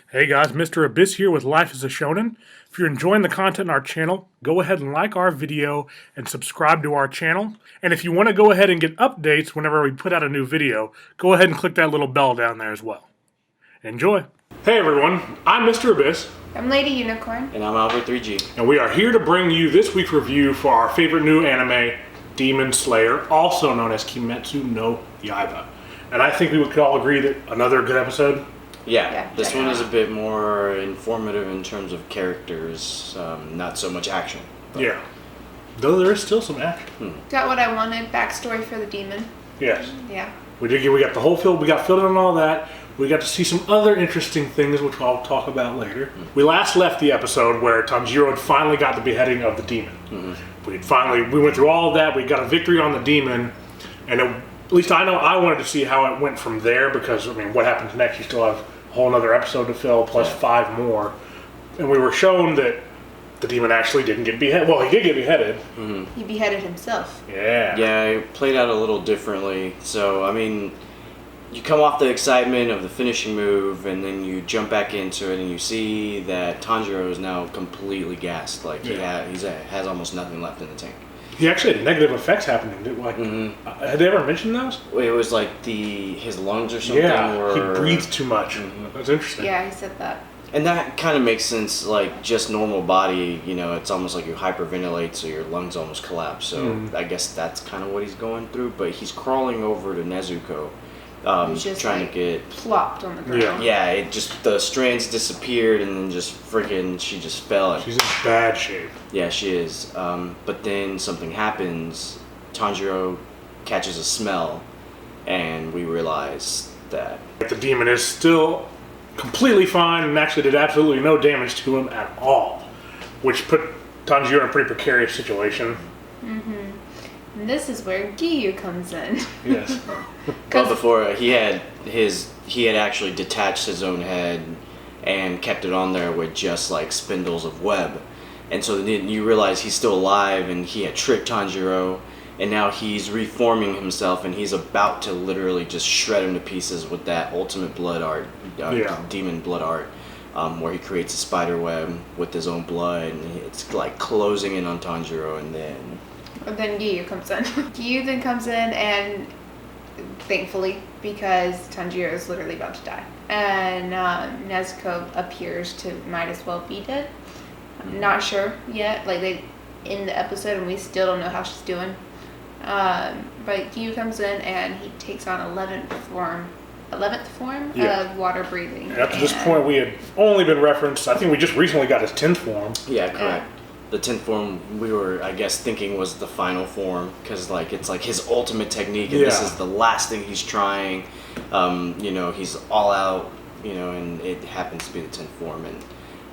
Hey guys, Mr. Abyss here with Life as a Shonen. If you're enjoying the content on our channel, go ahead and like our video and subscribe to our channel. And if you want to go ahead and get updates whenever we put out a new video, go ahead and click that little bell down there as well. Enjoy! Hey everyone, I'm Mr. Abyss. I'm Lady Unicorn. And I'm Albert 3G. And we are here to bring you this week's review for our favorite new anime, Demon Slayer, also known as Kimetsu no Yaiba. And I think we could all agree that another good episode. Yeah, this one is a bit more informative in terms of characters, not so much action. But. Yeah. Though there is still some action. Got what I wanted, backstory for the demon. Yes. Yeah. We got the whole field, we got filled in on all that. We got to see some other interesting things, which I'll talk about later. We last left the episode where Tanjiro had finally got the beheading of the demon. We went through all of that, we got a victory on the demon, and at least I know I wanted to see how it went from there, because, I mean, what happens next? You still have a whole other episode to fill, plus 5 more. And we were shown that the demon actually didn't get beheaded. Well, he did get beheaded. He beheaded himself. Yeah. Yeah, it played out a little differently. So, I mean, you come off the excitement of the finishing move, and then you jump back into it, and you see that Tanjiro is now completely gassed. Like, he has almost nothing left in the tank. He actually had negative effects happening. Had they ever mentioned those? It was like his lungs or something. Yeah, he breathed too much. That's interesting. Yeah, he said that. And that kind of makes sense, like, just normal body, you know, it's almost like you hyperventilate, so your lungs almost collapse. So I guess that's kind of what he's going through. But he's crawling over to Nezuko, just trying to get plopped on the ground. Yeah, it just, the strands disappeared, and then just freaking, she just fell. She's in bad shape. Yeah, she is. But then something happens. Tanjiro catches a smell, and we realize that The demon is still completely fine and actually did absolutely no damage to him at all, which put Tanjiro in a pretty precarious situation. And this is where Giyu comes in. Yes. well, before he had actually detached his own head and kept it on there with just like spindles of web, and so then you realize he's still alive, and he had tricked Tanjiro, and now he's reforming himself, and he's about to literally just shred him to pieces with that ultimate blood art, demon blood art, where he creates a spider web with his own blood, and it's like closing in on Tanjiro, and then Giyu comes in. Giyu then comes in, and thankfully, because Tanjiro is literally about to die, and Nezuko appears to might as well be dead. I'm not sure yet. Like, they in the episode, and we still don't know how she's doing. But Giyu comes in, and he takes on 11th form of water breathing. And up to this point, we had only been referenced. I think we just recently got his 10th form. Yeah, correct. The 10th form, we were, I guess, thinking was the final form, because like it's like his ultimate technique, and this is the last thing he's trying. You know, he's all out, you know, and it happens to be the 10th form, and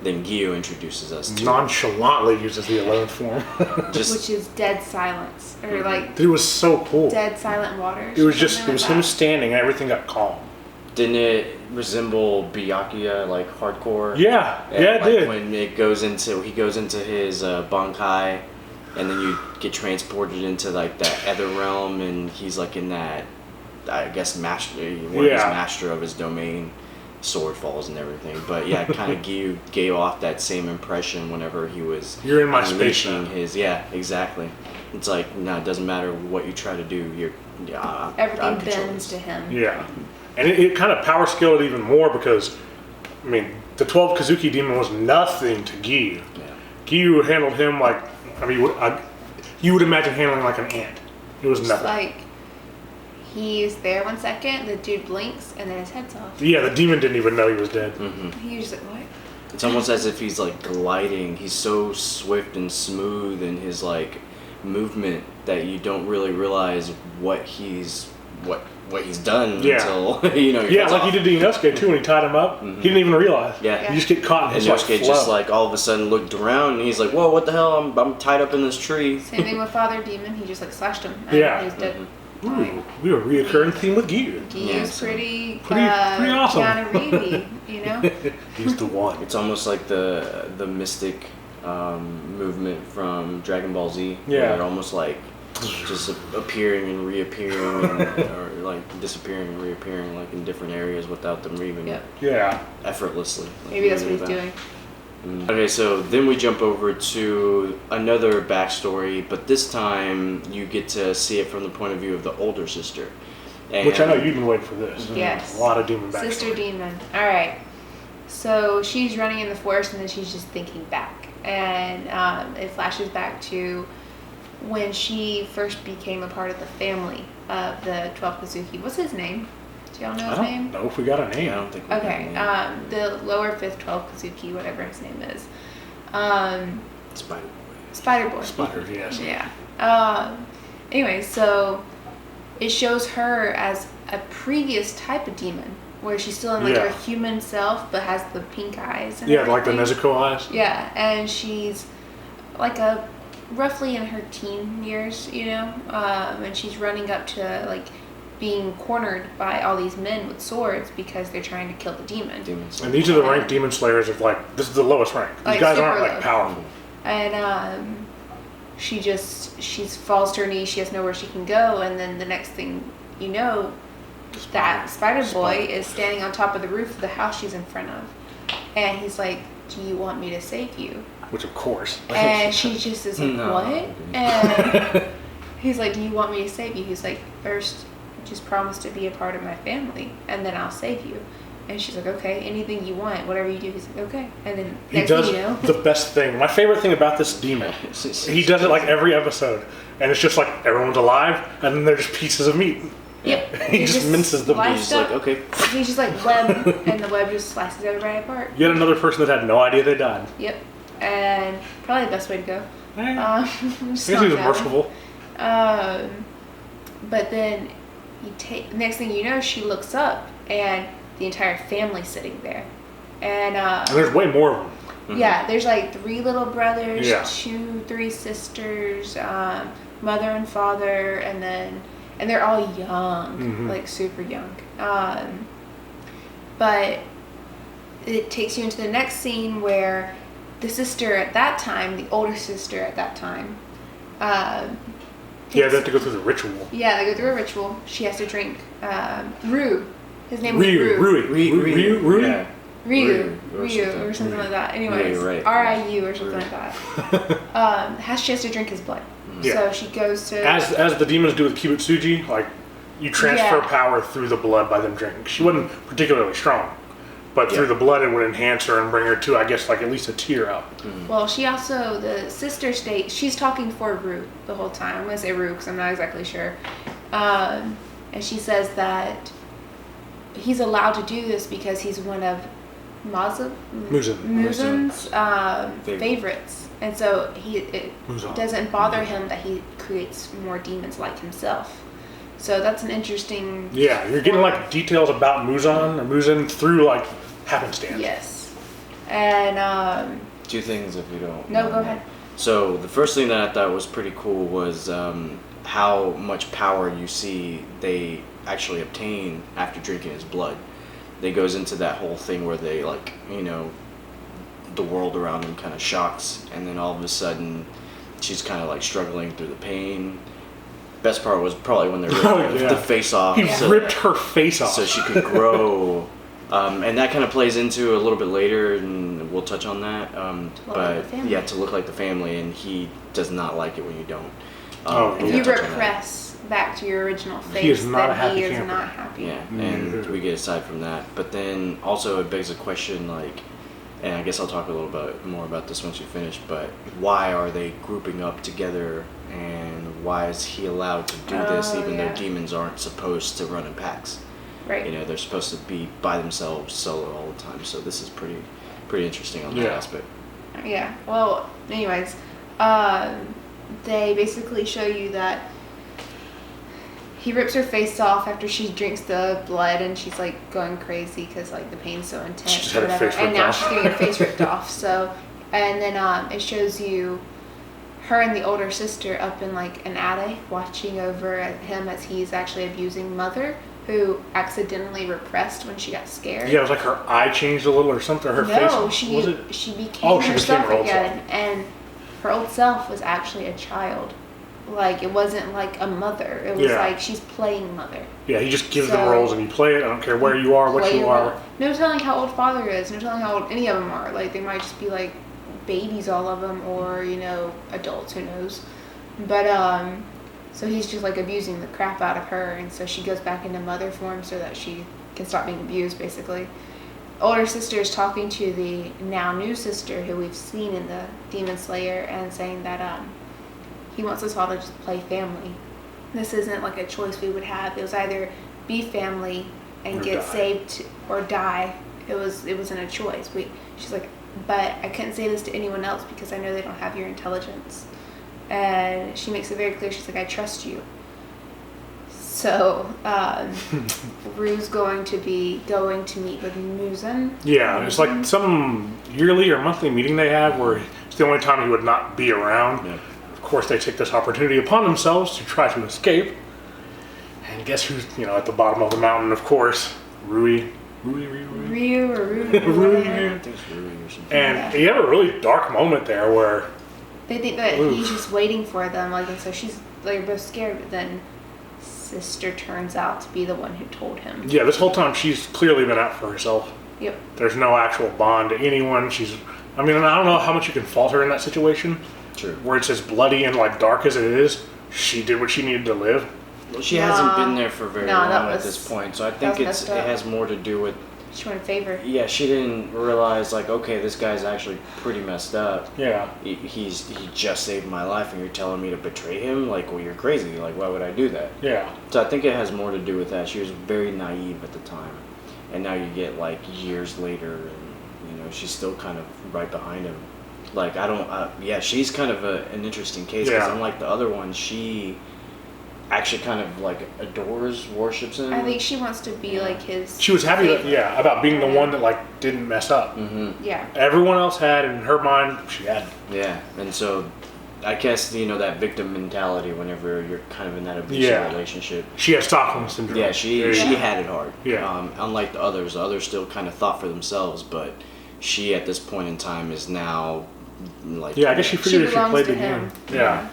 then Giyu introduces us to nonchalantly uses the 11th form. Which is dead silence, or like it was so cool. Dead silent water. It was him standing, and everything got calm. Didn't it resemble Byakuya, like hardcore? Yeah, And it did. When he goes into his Bankai, and then you get transported into like that other realm, and he's like in that, I guess, master of his domain. Sword falls and everything, but yeah, kind of gave off that same impression whenever he was. You're in my space now. Exactly. It's like, no, it doesn't matter what you try to do. Everything bends to him. Yeah. And it kind of power scaled even more, because, I mean, the 12 Kazuki demon was nothing to Giyu. Yeah. Giyu handled him like, I mean, you would imagine handling like an ant. It was nothing. Like, he's there 1 second, the dude blinks, and then his head's off. Yeah, the demon didn't even know he was dead. He was just like, what? It's almost as if he's like gliding. He's so swift and smooth in his like movement that you don't really realize what he's done until you know. Yeah, like he did to Inosuke too when he tied him up. He didn't even realize. Yeah. You just get caught in his Inosuke flow. just like all of a sudden looked around, and he's like, "Whoa, what the hell? I'm tied up in this tree." Same thing with Father Demon. He just like slashed him. And Yeah. he was dead. Ooh, we have a reoccurring theme with Giyu. Giyu's pretty awesome. Keanu Reevey, you know? He's the one. It's almost like the mystic movement from Dragon Ball Z. Yeah. Where they're almost like just appearing and reappearing, or like disappearing and reappearing like in different areas without them even Yeah. effortlessly. Like, Maybe that's what moving he's about. doing. Okay, so then we jump over to another backstory, but this time you get to see it from the point of view of the older sister. And Which I know you've been waiting for this. Yes. A lot of demon backstory. Sister Demon. All right. So she's running in the forest, and then she's just thinking back, and it flashes back to when she first became a part of the family of the 12 Kazuki. What's his name? Do y'all know I his don't name? know if we got a name. I don't think we Okay. got The lower fifth 12 Kazuki, whatever his name is. Spider Boy. Spider Boy. Spider, yes. Yeah. Anyway, so it shows her as a previous type of demon, where she's still in like her human self, but has the pink eyes. And Yeah, like the everything. Nezuko eyes. Yeah, and she's like roughly in her teen years, you know, and she's running up to like being cornered by all these men with swords because they're trying to kill the demon. And these are the ranked demon slayers of like, this is the lowest rank. These Like, guys super aren't like low. powerful. And she falls to her knees. She has nowhere she can go, and then the next thing you know, that Spider Boy is standing on top of the roof of the house she's in front of, and he's like, "Do you want me to save you?" Which of course. And she just is like, No. "What?" And he's like, "Do you want me to save you?" He's like, "First, just promise to be a part of my family, and then I'll save you." And she's like, "Okay, anything you want, whatever you do." He's like, "Okay." And then He next does thing you know, the best thing. My favorite thing about this demon, he does it like every episode. And it's just like everyone's alive, and then they're just pieces of meat. yep, He just minces them. sliced He's just like, up. okay. He's just like web, and the web just slices everybody apart. Yet another person that had no idea they died. Yep, and probably the best way to go. I Just guess knock he was down. merciful. But then next thing you know, she looks up, and the entire family's sitting there, and And there's way more of them. yeah, there's like 3 little brothers, Yeah. 3 sisters, mother and father, and they're all young, like super young. But it takes you into the next scene where the sister at that time, the older sister at that time, Yeah, they have to go through the ritual. yeah, they go through a ritual. She has to drink Rue. His name was Rue. Rui. Yeah. Ryu Or or something like that. Anyways, Yeah, you're right. RIU or something like that. She has to drink his blood. Yeah. So she goes to As the demons do with Kibutsuji, like you transfer Yeah. power through the blood by them drinking. She wasn't particularly strong, but through Yeah. the blood it would enhance her and bring her to, I guess, like at least a tier up. Well, she also, the sister states, she's talking for Rue the whole time. I'm going to say Rue because I'm not exactly sure. And she says that he's allowed to do this because he's one of Muzan's favorites. And so it Muzan. doesn't bother him that he creates more demons like himself. So that's an interesting... Yeah, you're getting like details about Muzan through like happenstance. Yes. And... 2 things if you don't. no, mind. go ahead. So the first thing that I thought was pretty cool was how much power you see they actually obtain after drinking his blood. They goes into that whole thing where they like, you know, the world around them kind of shocks, and then all of a sudden she's kind of like struggling through the pain. Best part was probably when they ripped the face off. He ripped her face off. So she could grow. And that kind of plays into a little bit later, and we'll touch on that. But yeah, to look like the family, and he does not like it when you don't. Oh, If yeah. you repress back to your original face, He is not then a happy he is camper. not happy. Yeah, and we get aside from that. But then also it begs a question like, and I guess I'll talk a little bit more about this once you finish, but why are they grouping up together, and why is he allowed to do this even though demons aren't supposed to run in packs? Right. You know, they're supposed to be by themselves, solo all the time. So this is pretty interesting on that aspect. Yeah. Well, anyways, they basically show you that he rips her face off after she drinks the blood, and she's like going crazy because like the pain's so intense. She just had or her whatever. face And ripped now off. she's getting her face ripped off. So, and then it shows you her and the older sister up in like an attic watching over at him as he's actually abusing Mother, who accidentally repressed when she got scared. Yeah, it was like her eye changed a little or something. Or her face. No, Was it? she became Oh, she became herself her old again, and her old self was actually a child. Like, it wasn't like a mother. It was Yeah. like she's playing mother. Yeah, he just gives them So- roles and you play it. I don't care where you are, what Play you your are. role. No telling how old father is. No telling how old any of them are. Like, they might just be like babies, all of them, or, you know, adults, who knows. But, so he's just like abusing the crap out of her, and so she goes back into mother form so that she can stop being abused, basically. Older sister is talking to the now new sister who we've seen in the Demon Slayer and saying that he wants us all to just play family. This isn't like a choice we would have. It was either be family and Or get die. saved or die. It wasn't a choice. She's like, but I couldn't say this to anyone else because I know they don't have your intelligence. And she makes it very clear. She's like, I trust you. So, Rue's going to meet with Muzan. Yeah, it's like some yearly or monthly meeting they have where it's the only time he would not be around. Yeah. Of course, they take this opportunity upon themselves to try to escape. And guess who's, at the bottom of the mountain, of course? Rui. Ryu or Rui. Rui. I think it's Rui or something. And you have a really dark moment there where, They think that Oof. he's just waiting for them, like, and so they're both scared, but then sister turns out to be the one who told him. yeah, this whole time she's clearly been out for herself. Yep. There's no actual bond to anyone. I don't know how much you can fault her in that situation. True. Where it's as bloody and like dark as it is, she did what she needed to live. Well, she hasn't been there for very long that at was- this point, so I that think was messed it up. has more to do with. She wanted favor. Yeah, she didn't realize like, okay, this guy's actually pretty messed up. Yeah. He just saved my life, and you're telling me to betray him? Like, well, you're crazy. Like, why would I do that? Yeah. So I think it has more to do with that. She was very naive at the time, and now you get like years later, and she's still kind of right behind him. Like, I don't. Yeah, she's kind of an interesting case because Yeah. unlike the other one, she actually kind of like adores, worships him. I think she wants to be like his. She was happy that, favorite. about being the one that like didn't mess up. Mm-hmm. Yeah. Everyone else had, in her mind, she had. Yeah, and so I guess that victim mentality whenever you're kind of in that abusive Yeah. relationship. She had Stockholm syndrome. Yeah, she There you go. had it hard. Yeah. Unlike the others still kind of thought for themselves, but she at this point in time is now like. Yeah, I guess she She figured if she belongs played to the him. game. Yeah.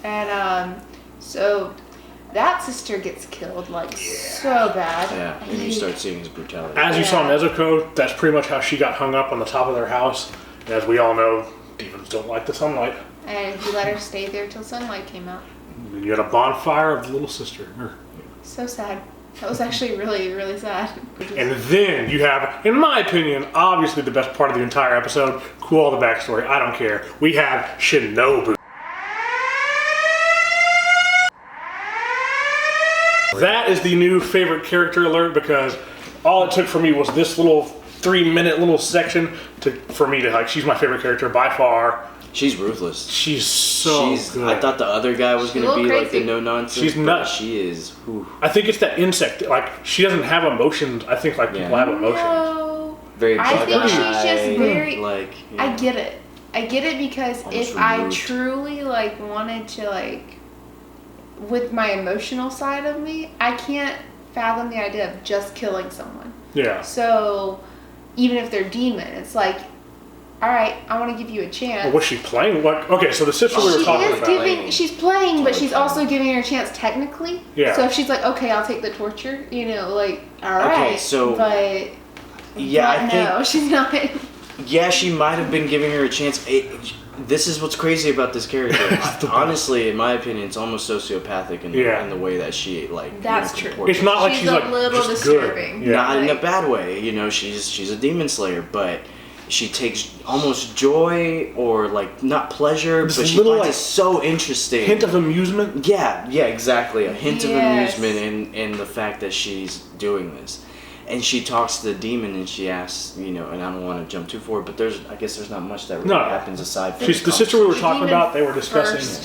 And so that sister gets killed like so bad. Yeah, and you start seeing his brutality. As you saw in Yeah. Nezuko, that's pretty much how she got hung up on the top of their house. And as we all know, demons don't like the sunlight. And he let her stay there till sunlight came out. And you had a bonfire of the little sister. So sad. That was actually really, really sad. And then you have, in my opinion, obviously the best part of the entire episode. Cool, all the backstory. I don't care. We have Shinobu. That is the new favorite character alert because all it took for me was this little 3-minute little section for me to she's my favorite character by far. She's ruthless. She's so good. I thought the other guy was She's going a to be little like the crazy. no nonsense. She's but nuts. She is. Whew, I think it's that insect. Like she doesn't have emotions. I think like people Yeah. have emotions. No. very. I think she's bug-eyed, just very. like. I get it. I get it because Almost if I removed. truly wanted to with my emotional side of me, I can't fathom the idea of just killing someone. Yeah. So even if they're demon, it's like, all right, I want to give you a chance. But was she playing? What? Okay, so the sister we were She talking is about. giving. She's playing, but she's Totally also giving her a chance technically. Yeah. So if she's like, okay, I'll take the torture. All right. Okay, so- But Yeah, but I think. no, she's not. Yeah, she might have been giving her a chance. This is what's crazy about this character. Honestly, in my opinion, it's almost sociopathic in the way that she That's true. It's not like She's she's a like little just disturbing. good. Yeah. Not in a Like- bad way. She's a demon slayer, but she takes almost joy or not pleasure, This but she little, finds it so interesting. Hint of amusement. Yeah, exactly. A hint of Yes. amusement in the fact that she's doing this. And she talks to the demon and she asks, and I don't want to jump too forward, but I guess there's not much that really No. happens aside from She's the sister we were The talking demon about. They were discussing. First,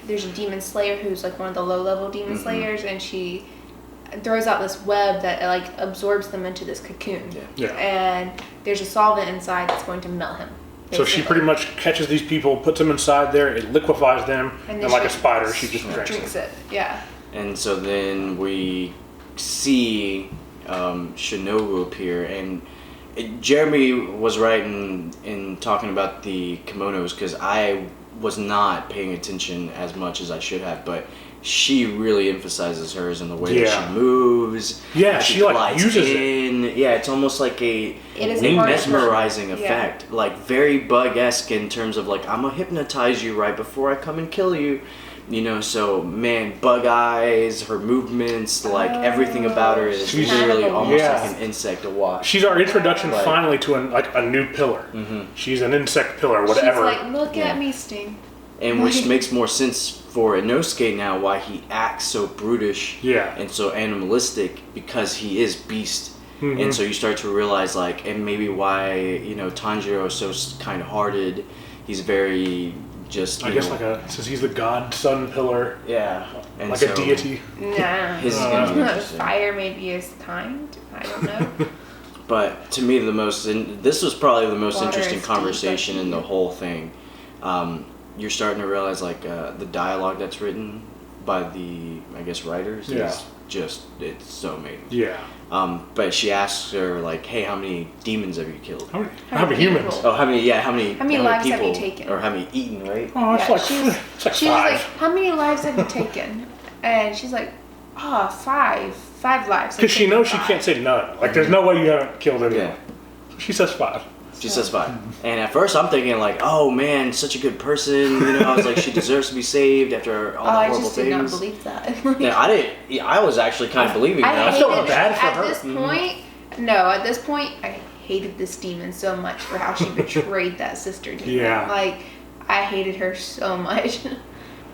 there's a demon slayer who's one of the low-level demon Mm-hmm. slayers, and she throws out this web that absorbs them into this cocoon. Yeah. Yeah. And there's a solvent inside that's going to melt him. So she basically. pretty much catches these people, puts them inside there, it liquefies them, And and, then like a she spider, she just drinks drinks it. it. Yeah. And so then we see Shinobu appear, and Jeremy was right in talking about the kimonos, because I was not paying attention as much as I should have, but she really emphasizes hers in the way that she moves. Yeah, she like uses it. Yeah, it's almost like a mesmerizing effect. Like very Bug-esque in terms of like, I'm gonna hypnotize you right before I come and kill you. You know, so man, bug eyes, her movements, like everything about her is literally almost like an insect to watch. She's our introduction finally to a new pillar. She's an insect pillar, whatever. She's like, look at me, Sting. And which makes more sense for Inosuke now, why he acts so brutish and so animalistic, because he is beast. And so you start to realize, like, and maybe why, you know, Tanjiro is so kind-hearted. He's very just, I guess since he's the god-son pillar. Yeah. And like a deity. Nah. His is gonna be interesting. Fire maybe is kind. I don't know. But to me, this was probably the most interesting conversation in the whole thing. You're starting to realize, like, the dialogue that's written by the, I guess, writers is just, it's so amazing. Yeah. But she asks her, like, hey, how many demons have you killed? How many humans? Oh, how many lives people, have you taken? Or how many eaten, right? Oh, it's like she was like, how many lives have you taken? And she's like, five. 5 lives. Because she knows she can't say none. Like, there's no way you haven't killed anyone. Yeah. So she says 5. She says 5. And at first I'm thinking like, oh man, such a good person. You know, I was like, she deserves to be saved after all the horrible things. I just did not believe that. Yeah, I was actually kind of believing that. I felt bad for her. At this point, I hated this demon so much for how she betrayed that sister demon. Yeah. Like, I hated her so much.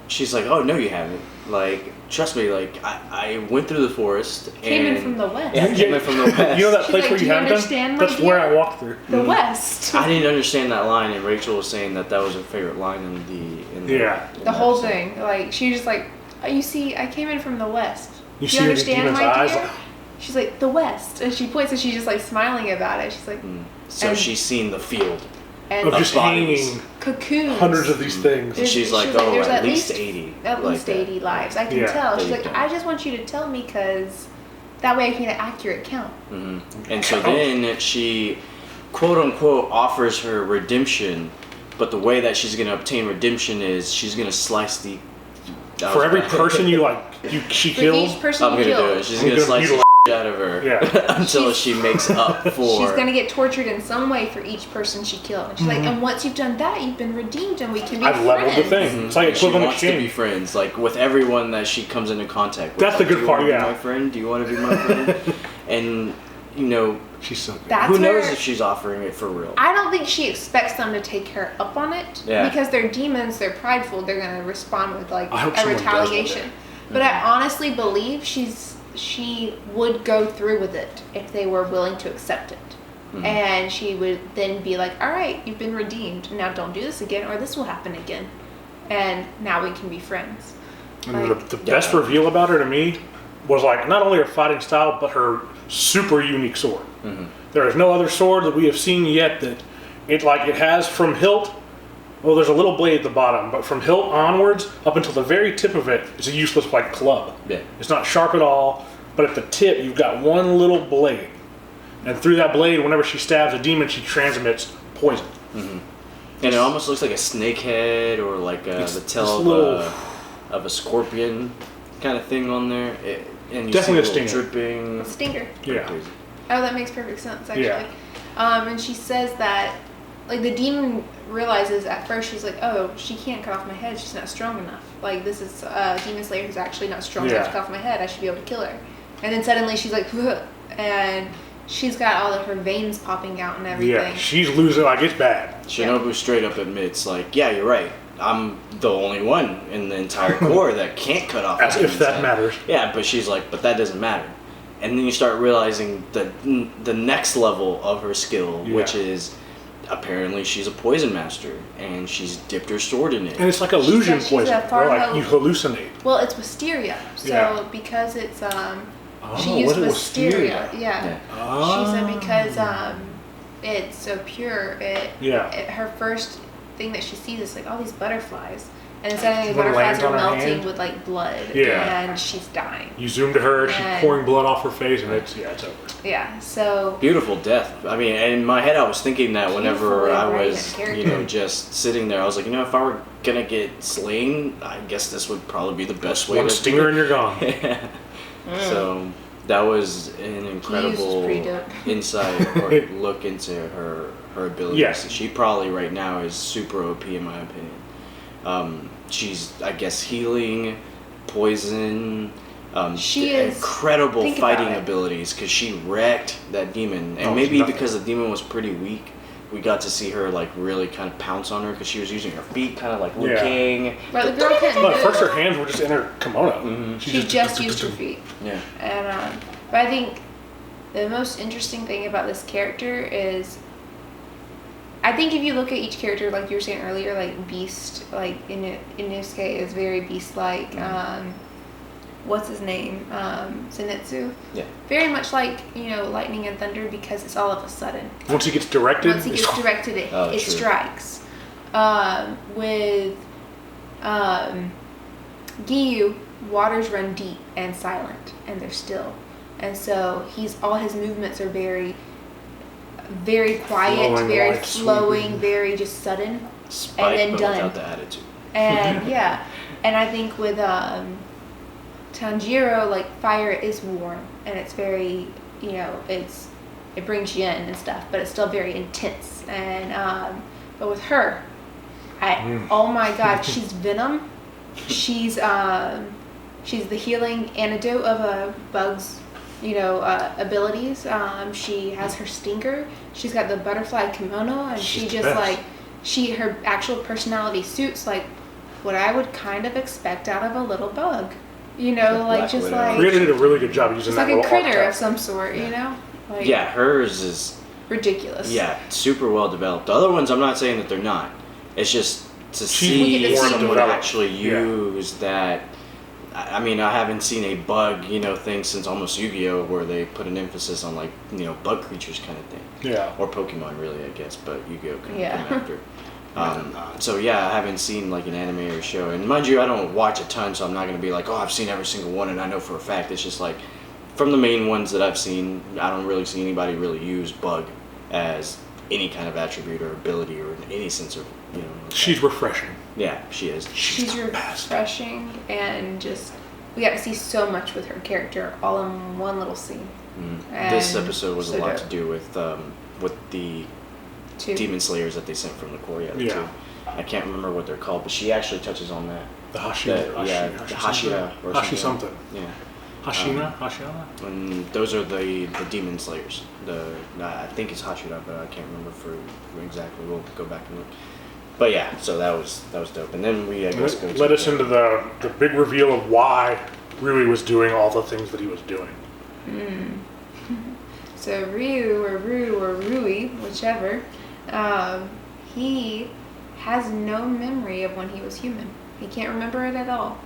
She's like, oh no, you haven't. Like, trust me. Like, I went through the forest. Came in from the west. Yeah, came in from the west. You know that place where you haven't done? That's where I walked through. The west. I didn't understand that line, and Rachel was saying that was her favorite line in the whole thing. Like, she was just like, you see, I came in from the west. You Do you understand, my eyes? dear? She's like, the west, and she points, and she's just like smiling about it. She's like, so she's seen the field. And of just hanging cocoons. Hundreds of these things. And she's like, there's at least 80. At least 80 lives. I can tell. She's like, I just want you to tell me because that way I can get an accurate count. And so then she, quote unquote, offers her redemption, but the way that she's going to obtain redemption is she's going to slice the... For every person she kills, each person I'm going to do it. She's going to slice the out of her until she makes up for... She's going to get tortured in some way for each person she killed. And she's like, and once you've done that, you've been redeemed and we can be friends. I've leveled the thing. It's like equivalent exchange. She wants to be friends, like with everyone that she comes into contact with. That's the good part, Do you want to be my friend? Do you want to be my friend? And, you know... She's so good. Who knows if she's offering it for real? I don't think she expects them to take her up on it. Yeah. Because they're demons, they're prideful, they're going to respond with like a retaliation. But I honestly believe she would go through with it if they were willing to accept it. And she would then be like, all right, you've been redeemed. Now don't do this again or this will happen again. And now we can be friends. And the best reveal about her to me was like not only her fighting style, but her super unique sword. There is no other sword that we have seen yet that it has from hilt. Well, there's a little blade at the bottom, but from hilt onwards up until the very tip of it, it's a useless club. Yeah. It's not sharp at all, but at the tip you've got one little blade, and through that blade, whenever she stabs a demon, she transmits poison. And it almost looks like a snake head or like the tail of a scorpion kind of thing on there. And you definitely see a stinger. A stinger. Yeah. Crazy. Oh, that makes perfect sense, actually. And she says that, like, the demon realizes at first, she's like, oh, she can't cut off my head. She's not strong enough. Like, this is a demon slayer who's actually not strong enough to cut off my head. I should be able to kill her. And then suddenly she's like, ugh, and she's got all of her veins popping out and everything. Yeah, she's losing, like, it's bad. Shinobu straight up admits, like, yeah, you're right. I'm the only one in the entire corps that can't cut off. As if that matters. Yeah, but she's like, but that doesn't matter. And then you start realizing the next level of her skill, which is apparently she's a poison master, and she's dipped her sword in it. And it's like illusion poison, where like you hallucinate. Well, it's wisteria. So because it's she used wisteria. Yeah. She said because it's so pure. Her first thing that she sees is like all these butterflies, And suddenly the When it butterflies lands are on her melting hand. with like blood. Yeah. And she's dying. You zoom to her, she's And- pouring blood off her face, and it's over. Yeah, so Beautiful death. I mean, in my head, I was thinking that whenever Beautiful I way to was, write a you know, just sitting there, I was like, you know, if I were gonna get slain, I guess this would probably be the best way One to stinger do and it. you're gone. So that was an incredible pretty dope. insight or look into her abilities. Yes. She probably right now is super OP in my opinion. She's, I guess, healing, poison. She is- incredible think about fighting it. abilities because she wrecked that demon, and Oh, maybe nothing. because the demon was pretty weak, we got to see her like really kind of pounce on her because she was using her feet, kind of like Yeah. looking. but the girl couldn't No, move. at first her hands were just in her kimono. Mhm. She just used her feet. Yeah. And but I think the most interesting thing about this character is, I think if you look at each character, like you were saying earlier, like Beast, like Inosuke is very Beast-like. What's his name? Zenitsu. Yeah. Very much like, you know, Lightning and Thunder, because it's all of a sudden. Once he gets directed, Once he gets directed, it Oh, true. strikes. With Giyu, waters run deep and silent, and they're still. And so all his movements are very, very quiet, Flowing, very like, flowing, sweeping. very just sudden. Spike, then but done. without the attitude. And yeah, and I think with Tanjiro, like fire is warm, and it's very, you know, it brings you in and stuff, but it's still very intense. And but with her, oh my God, she's venom. She's the healing antidote of a bug's, you know, abilities. She has her stinger. She's got the butterfly kimono, and She's she the just best. like her actual personality suits like what I would kind of expect out of a little bug. You know, like Black just Widow. like Creator did a really good job using it's that like a little critter archetype. of some sort. You know, like Yeah, hers is ridiculous. super well developed. The other ones, I'm not saying that they're not. It's just to We get see to see someone more. actually Yeah. use that. I mean, I haven't seen a bug, you know, thing since almost Yu-Gi-Oh, where they put an emphasis on like, you know, bug creatures kind of thing, Yeah. or Pokemon really, I guess, but Yu-Gi-Oh kind of Yeah. came after. So yeah, I haven't seen like an anime or show, and mind you, I don't watch a ton, so I'm not gonna be like, oh, I've seen every single one and I know for a fact. It's just like from the main ones that I've seen, I don't really see anybody really use bug as any kind of attribute or ability or in any sense of, you know. She's refreshing. Yeah, she is. She's the best. refreshing, and just we got to see so much with her character all in one little scene. This And episode was a so lot dope. to do with the Too. demon slayers that they sent from the core. Yeah, the Yeah. two. I can't remember what they're called, but she actually touches on that. The Hashira. Yeah, the Hashira or Hashi something. Yeah. Hashina? Hashiana? And those are the demon slayers. I think it's Hashira, but I can't remember for exactly. We'll go back and look. But yeah, so that was dope. And then we I guess go to Led us into the big reveal of why Rui was doing all the things that he was doing. So Ryu or Rui, whichever, he has no memory of when he was human. He can't remember it at all.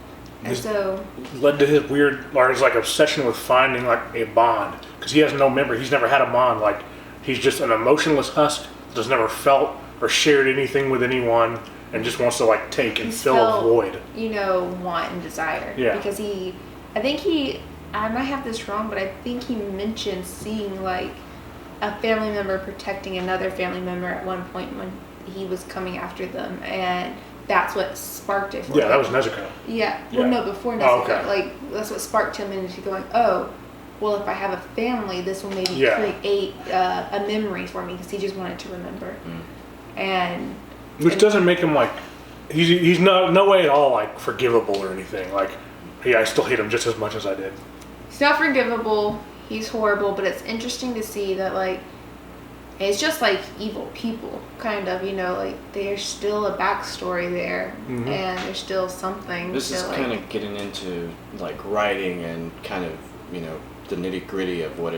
And This- so Led to his weird, or his like obsession with finding like a bond, because he has no memory. He's never had a bond. Like he's just an emotionless husk that's never felt or shared anything with anyone, and just wants to like take and he's fill a felt, void. you know, want and desire. Yeah. Because I might have this wrong, but I think he mentioned seeing like a family member protecting another family member at one point when he was coming after them, and that's what sparked it for Yeah, him. that was Nezuko. Yeah. Yeah. Well, no, before Oh, Nezuko. okay. Like, that's what sparked him into going, oh, well, if I have a family, this will maybe Yeah. create a memory for me, because he just wanted to remember. And Which doesn't make him like he's not no way at all like forgivable or anything. Like, yeah, I still hate him just as much as I did. he's not forgivable. He's horrible, but it's interesting to see that, like, it's just like evil people, kind of, you know, like there's still a backstory there, Mhm. and there's still something. This to, is like, kind of getting into like writing and kind of, you know, the nitty gritty of what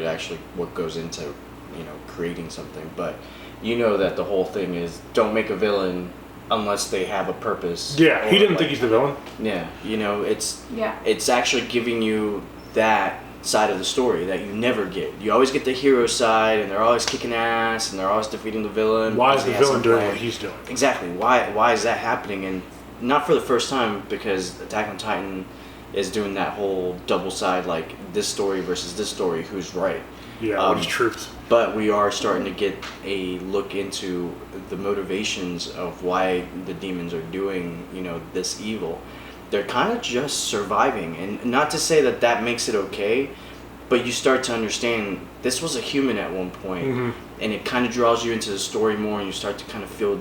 goes into, you know, creating something. But you know that the whole thing is don't make a villain unless they have a purpose. Yeah, he or, didn't like- think he's the villain. Yeah, you know, it's Yeah. actually giving you that side of the story that you never get. You always get the hero side, and they're always kicking ass, and they're always defeating the villain. Why because is the they have villain some doing plan. what he's doing? Exactly. Why is that happening? And not for the first time, because Attack on Titan is doing that whole double side, like this story versus this story, who's right. Yeah, what is truth? But we are starting to get a look into the motivations of why the demons are doing, this evil. They're kind of just surviving, and not to say that that makes it okay, but you start to understand this was a human at one point, and it kind of draws you into the story more, and you start to kind of feel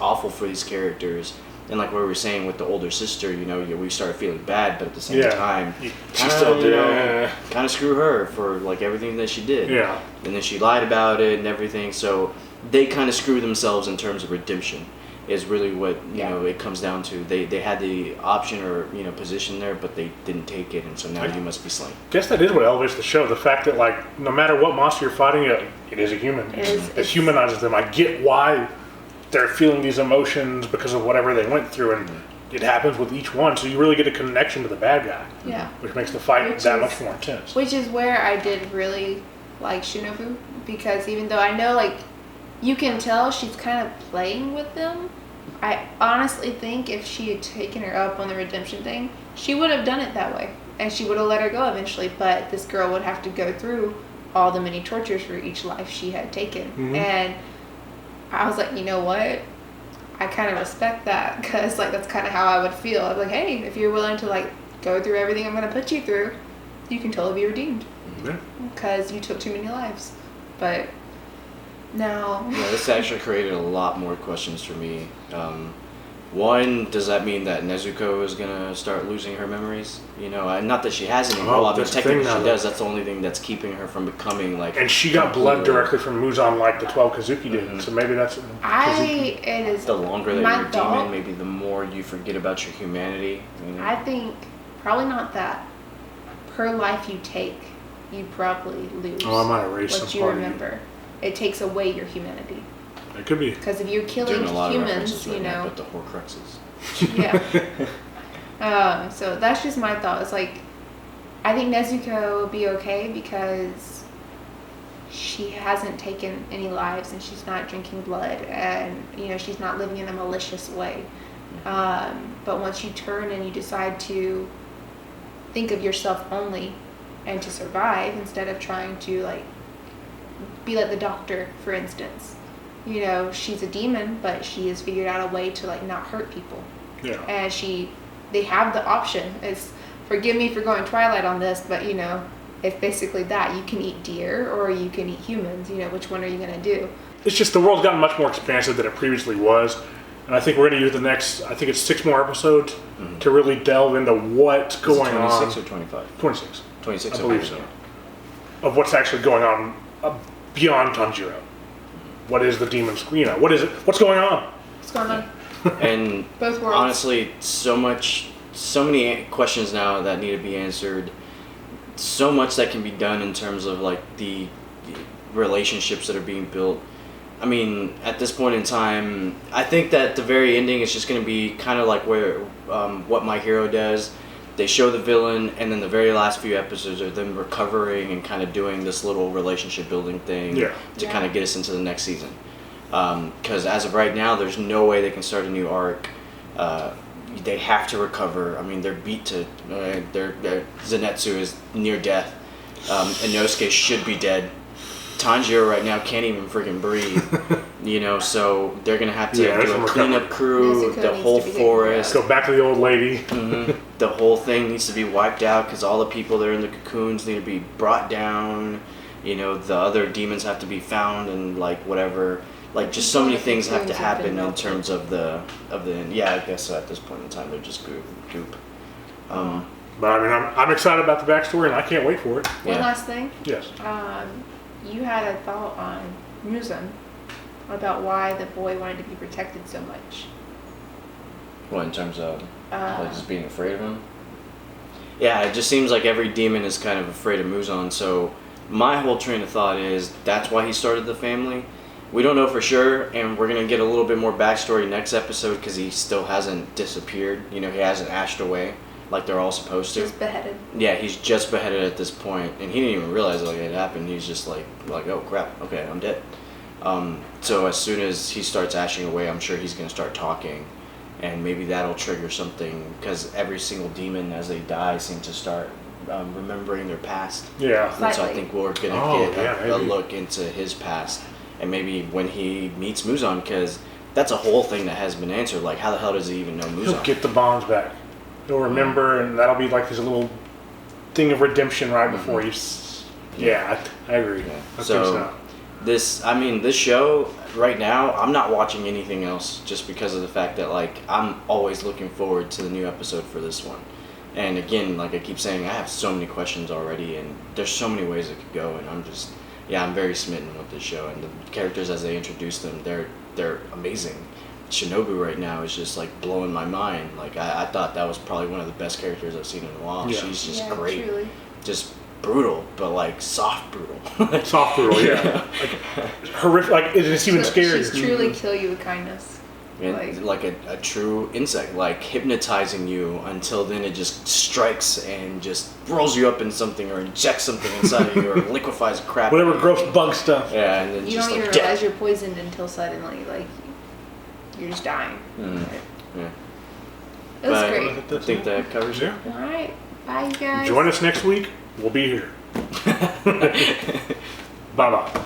awful for these characters. And like what we were saying with the older sister, we started feeling bad, but at the same time, she still did. Kind of screw her for like everything that she did. Yeah. And then she lied about it and everything. So they kind of screw themselves in terms of redemption. Is really what it comes down to. They had the option or position there, but they didn't take it, and so now you must be slain. I guess that is what elevates the show. The fact that like no matter what monster you're fighting, it is a human. It humanizes them. I get why they're feeling these emotions because of whatever they went through, and it happens with each one. So you really get a connection to the bad guy. Yeah. Which makes the fight much more intense. Which is where I did really like Shinobu, because even though I know like you can tell she's kind of playing with them, I honestly think if she had taken her up on the redemption thing, she would have done it that way, and she would have let her go eventually. But this girl would have to go through all the many tortures for each life she had taken, and I was like, you know what? I kind of respect that, because like that's kind of how I would feel. I was like, hey, if you're willing to like go through everything I'm going to put you through, you can totally be redeemed, because you took too many lives. But no. Yeah, this actually created a lot more questions for me. One, does that mean that Nezuko is gonna start losing her memories? Not that she has any. Technically she does. That's the only thing that's keeping her from becoming like. And she got blood directly from Muzan, like the 12 Kazuki did. So maybe that's. It is. The longer that you're a demon, maybe the more you forget about your humanity. I think probably not that. Per life you take, you probably lose. I might erase what you remember. It takes away your humanity. It could be. Because if you're killing humans, but the Horcruxes. Yeah. So that's just my thought. It's like, I think Nezuko will be okay because she hasn't taken any lives, and she's not drinking blood, and she's not living in a malicious way. But once you turn and you decide to think of yourself only and to survive instead of trying to like be like the doctor, for instance. She's a demon, but she has figured out a way to like not hurt people. Yeah. And they have the option. It's, forgive me for going Twilight on this, but it's basically that you can eat deer or you can eat humans. Which one are you gonna do? It's just the world's gotten much more expansive than it previously was, and I think we're gonna use the next. I think it's 6 more episodes to really delve into what's going on. 26 or 25? 26. 26. I believe so. Of what's actually going on beyond Tanjiro. What is the demon screen? What is it? What's going on? What's going on? And both worlds. Honestly, so many questions now that need to be answered. So much that can be done in terms of like the relationships that are being built. I mean, at this point in time, I think that the very ending is just going to be kind of like where what My Hero does. They show the villain, and then the very last few episodes are them recovering and kind of doing this little relationship building thing to kind of get us into the next season. Because as of right now, there's no way they can start a new arc. They have to recover. I mean, they're beat to... Zenitsu is near death. Inosuke should be dead. Tanjiro right now can't even freaking breathe. So they're going to have to do a cleanup crew, the whole forest. Go back to the old lady. The whole thing needs to be wiped out because all the people that are in the cocoons need to be brought down. The other demons have to be found and like whatever. Like just so many things have to happen in terms of the I guess so at this point in time they're just goop. But I mean, I'm excited about the backstory and I can't wait for it. One last thing. Yes. You had a thought on Muzan about why the boy wanted to be protected so much. What, in terms of just being afraid of him? Yeah, it just seems like every demon is kind of afraid of Muzan. So my whole train of thought is that's why he started the family. We don't know for sure, and we're going to get a little bit more backstory next episode because he still hasn't disappeared. He hasn't ashed away like they're all supposed to. Just beheaded. Yeah, he's just beheaded at this point, and he didn't even realize like it happened. He's just like oh crap, okay, I'm dead. So as soon as he starts ashing away, I'm sure he's going to start talking and maybe that'll trigger something, because every single demon as they die seem to start remembering their past. Yeah. And so I Slightly. think we're gonna get a maybe. look into his past, and maybe when he meets Muzan, because that's a whole thing that has been answered. Like, how the hell does he even know He'll Muzan? get the bonds back. He'll remember, and that'll be like his little thing of redemption right before he's. Yeah, I agree. Yeah. I So, think so. this show right now, I'm not watching anything else just because of the fact that like I'm always looking forward to the new episode for this one. And again, like I keep saying, I have so many questions already, and there's so many ways it could go, and I'm very smitten with this show, and the characters as they introduce them, they're amazing. Shinobu right now is just like blowing my mind. Like I thought that was probably one of the best characters I've seen in a while. Yeah. She's just Yeah, great. truly. Just brutal, but like soft brutal. Soft brutal, yeah. Like, horrific. Like it's even scarier. She's truly kill you with kindness. And like a true insect, like hypnotizing you until then it just strikes and just rolls you up in something or injects something inside of you or liquefies crap. Whatever gross bug stuff. Yeah, and then You just don't like even realize you're poisoned until suddenly, like, you're just dying. Mm. Right. Yeah. It was But great. I think that covers it. Yeah. Alright. Bye, you guys. Join us next week. We'll be here. Bye-bye.